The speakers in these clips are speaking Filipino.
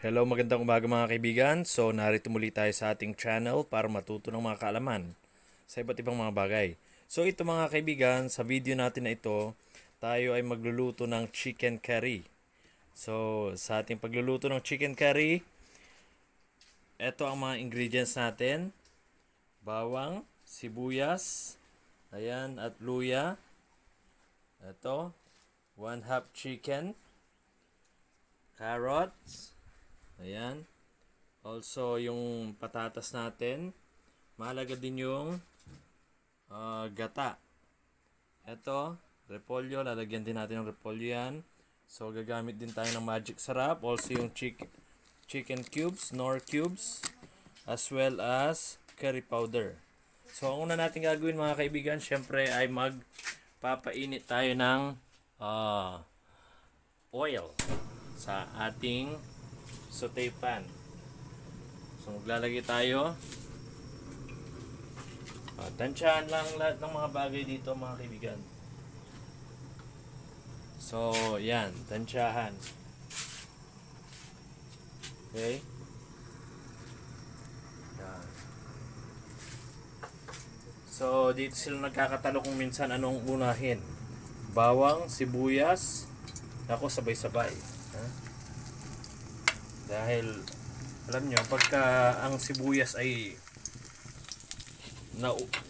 Hello, magandang umaga mga kaibigan. So, narito muli tayo sa ating channel para matuto ng mga kaalaman sa iba't ibang mga bagay. So, ito mga kaibigan, sa video natin na ito, tayo ay magluluto ng chicken curry. So, sa ating pagluluto ng chicken curry, ito ang mga ingredients natin. Bawang, sibuyas, ayan, at luya. Ito, 1/2 chicken, carrots, ayan. Also, yung patatas natin. Mahalaga din yung gata. Ito, repolyo. Lalagyan din natin ng repolyo yan. So, gagamit din tayo ng magic sarap. Also, yung chicken cubes, nor cubes. As well as curry powder. So, ang una natin gagawin mga kaibigan, syempre ay magpapainit tayo ng oil sa ating saute pan. So maglalagay tayo. Tansyahan lang lahat ng mga bagay dito mga kaibigan. So yan, tansyahan. Okay? Yan. So dito sila nagkakatalo kung minsan anong unahin. Bawang, sibuyas. Ako sabay-sabay. Dahil alam nyo, pagka ang sibuyas ay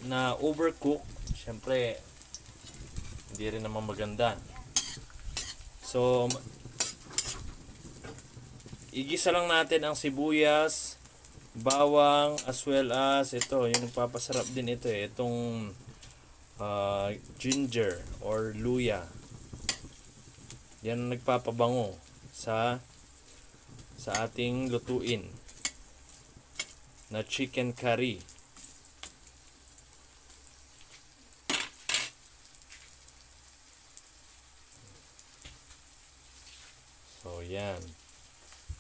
na overcook, syempre hindi rin naman maganda. So igisa lang natin ang sibuyas, bawang, as well as ito, yung nagpapasarap din ito itong ginger or luya. Yan ang nagpapabango sa ating lutuin na chicken curry. So yan.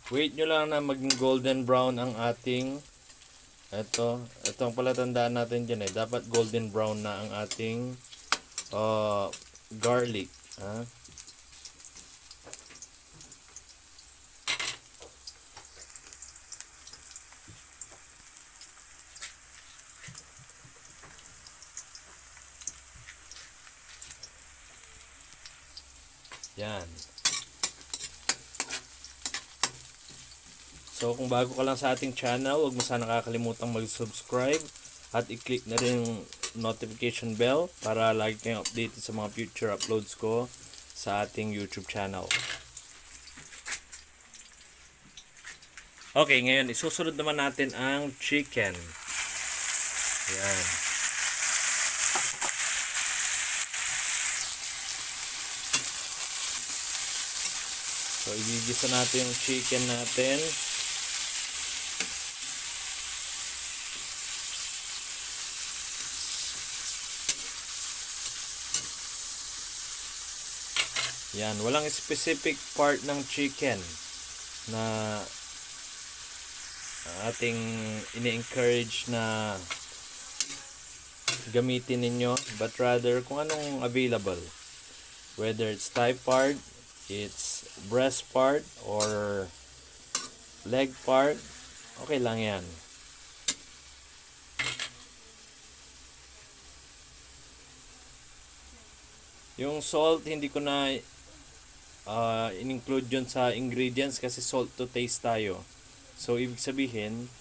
Wait nyo lang na maging golden brown ang ating itong palatandaan natin dyan dapat golden brown na ang ating garlic. Yan. So kung bago ka lang sa ating channel, huwag mo sana kakalimutan mag-subscribe at i-click na rin yung notification bell para lagi kayong updated sa mga future uploads ko sa ating YouTube channel. Okay, ngayon isusunod naman natin ang chicken. Yan. So, igigisa natin yung chicken natin. Yan, walang specific part ng chicken na ating ini-encourage na gamitin ninyo, but rather kung anong available. Whether it's thigh part, it's breast part, or leg part, okay lang yan. Yung salt, hindi ko na in-include yun sa ingredients kasi salt to taste tayo. So, ibig sabihin,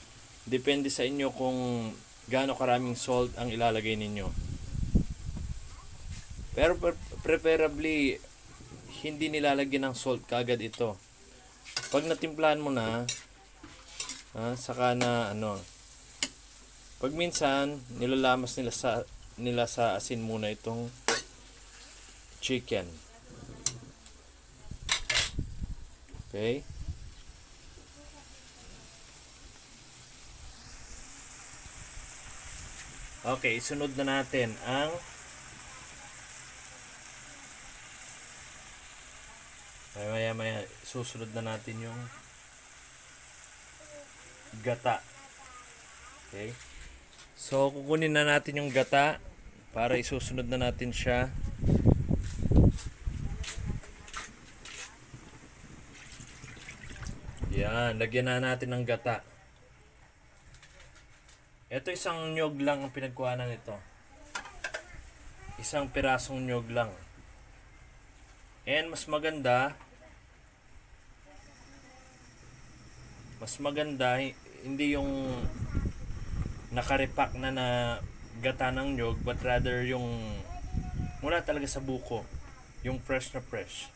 depende sa inyo kung gaano karaming salt ang ilalagay ninyo. Pero preferably, hindi nilalagyan ng salt kagad ito. Pag natimplahan mo na, saka na pag minsan, nilalamas nila sa asin muna itong chicken. Okay? Okay, isunod na natin ang maya susunod na natin yung gata. Okay? So, kukunin na natin yung gata para isusunod na natin siya Yan, lagyan na natin ng gata. Ito isang nyog lang ang pinagkuhanan nito. Isang pirasong nyog lang. And mas maganda hindi yung nakarepack na gata ng nyog, but rather yung mula talaga sa buko, yung fresh na fresh.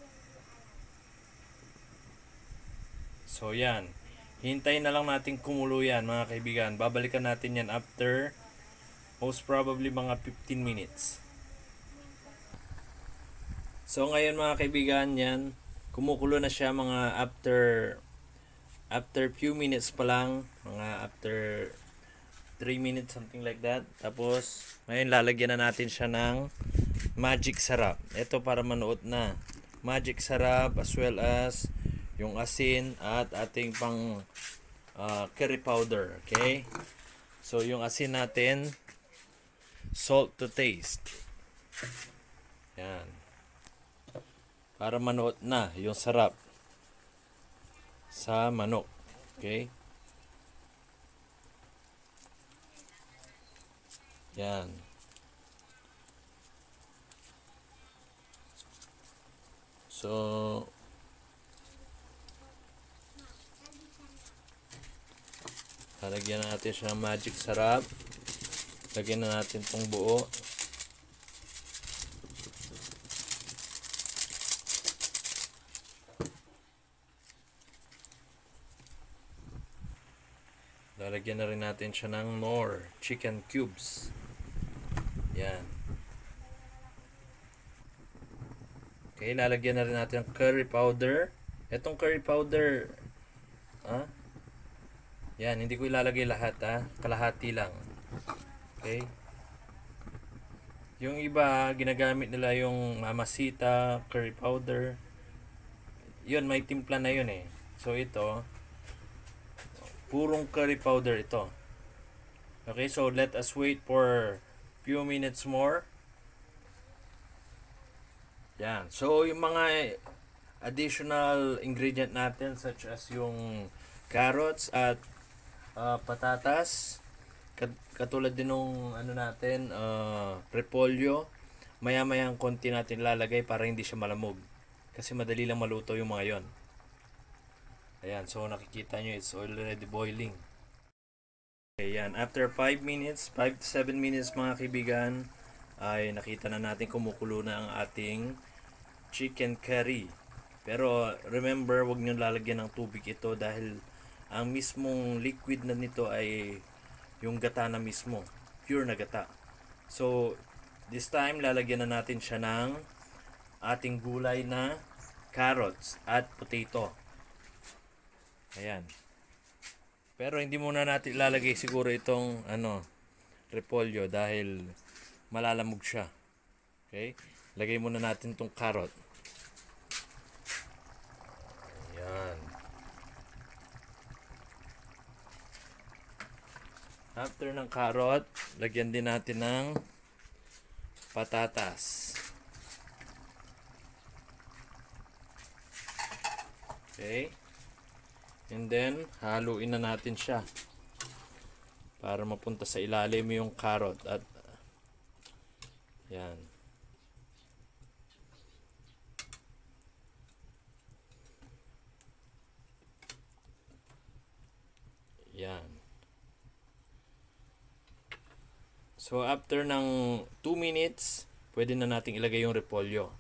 So yan, hintayin na lang natin kumulo yan mga kaibigan. Babalikan natin yan after most probably mga 15 minutes. So ngayon mga kaibigan, yan kumukulo na siya mga after few minutes pa lang, mga after 3 minutes, something like that. Tapos ngayon lalagyan na natin siya ng magic sarap. Ito para manuot na magic sarap, as well as yung asin at ating pang curry powder. Okay, so yung asin natin, salt to taste. Yan, para manuot na yung sarap sa manok. Okay, yan. So lalagyan natin siya ng magic sarap. Lagyan na natin itong buo. Lalagyan na rin natin siya ng more chicken cubes. Yan. Okay, lalagyan na rin natin ng curry powder. Itong curry powder, yan, hindi ko ilalagay lahat, kalahati lang. Okay. Yung iba, ginagamit nila yung mamasita, curry powder. Yun, may timpla na yun eh. So ito, purong curry powder ito. Okay, so let us wait for few minutes more. Yan. So yung mga additional ingredient natin, such as yung carrots at patatas, katulad din nung natin, repolyo, maya-mayang konti natin lalagay para hindi siya malamog, kasi madali lang maluto yung mga yon. Ayan, so nakikita nyo, it's already boiling. Okay, yan, after 5 to 7 minutes mga kaibigan, ay nakita na natin kumukulo na ang ating chicken curry. Pero remember, wag nyo lalagyan ng tubig ito, dahil ang mismong liquid na nito ay yung gata na mismo, pure na gata. So this time lalagyan na natin siya ng ating gulay na carrots at potato. Ayan. Pero hindi muna natin ilalagay siguro itong repolyo, dahil malalamog siya. Okay? Lagay muna natin itong carrot. Ayan. After ng carrot, lagyan din natin ng patatas. Okay? And then, haluin na natin siya para mapunta sa ilalim yung carrot at yan. Yan. So after ng 2 minutes, pwede na nating ilagay yung repolyo.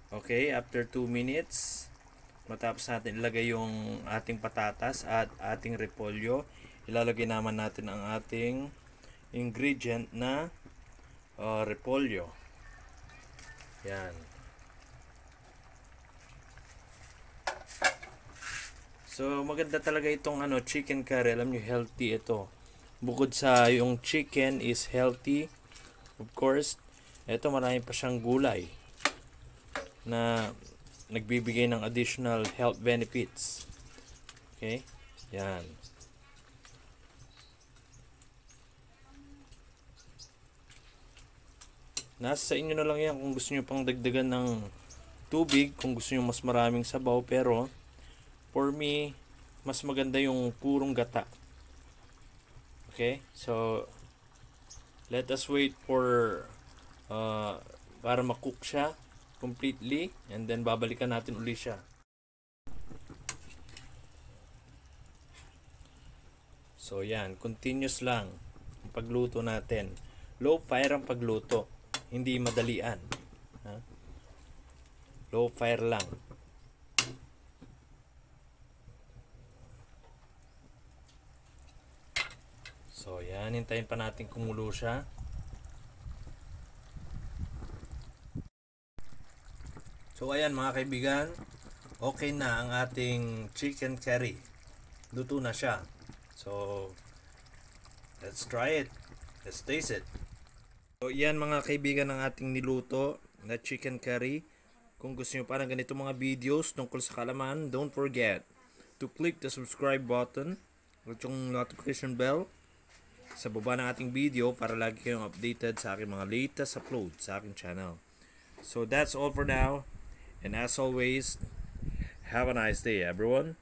Okay, after 2 minutes, matapos natin ilagay yung ating patatas at ating repolyo, ilalagay naman natin ang ating ingredient na repolyo. Yan. So maganda talaga itong chicken curry. Alam nyo, healthy ito. Bukod sa yung chicken is healthy, of course, ito marami pa siyang gulay na nagbibigay ng additional health benefits. Okay? Yan. Nasa sa inyo na lang yan kung gusto nyo pang dagdagan ng tubig kung gusto nyo mas maraming sabaw, pero for me, mas maganda yung purong gata. Okay? So, let us wait for para ma-cook siya completely, and then babalikan natin uli siya. So yan, continuous lang ang pagluto natin. Low fire ang pagluto, hindi madalian. Ha? Low fire lang. So yan, hintayin pa natin kumulo siya. So ayan mga kaibigan, okay na ang ating chicken curry. Luto na siya. So let's try it. Let's taste it. So yan mga kaibigan ang ating niluto na chicken curry. Kung gusto nyo pa ng ganito mga videos tungkol sa kalaman, don't forget to click the subscribe button at yung notification bell sa baba ng ating video para lagi kayong updated sa aking mga latest upload sa aking channel. So that's all for now. And as always, have a nice day everyone.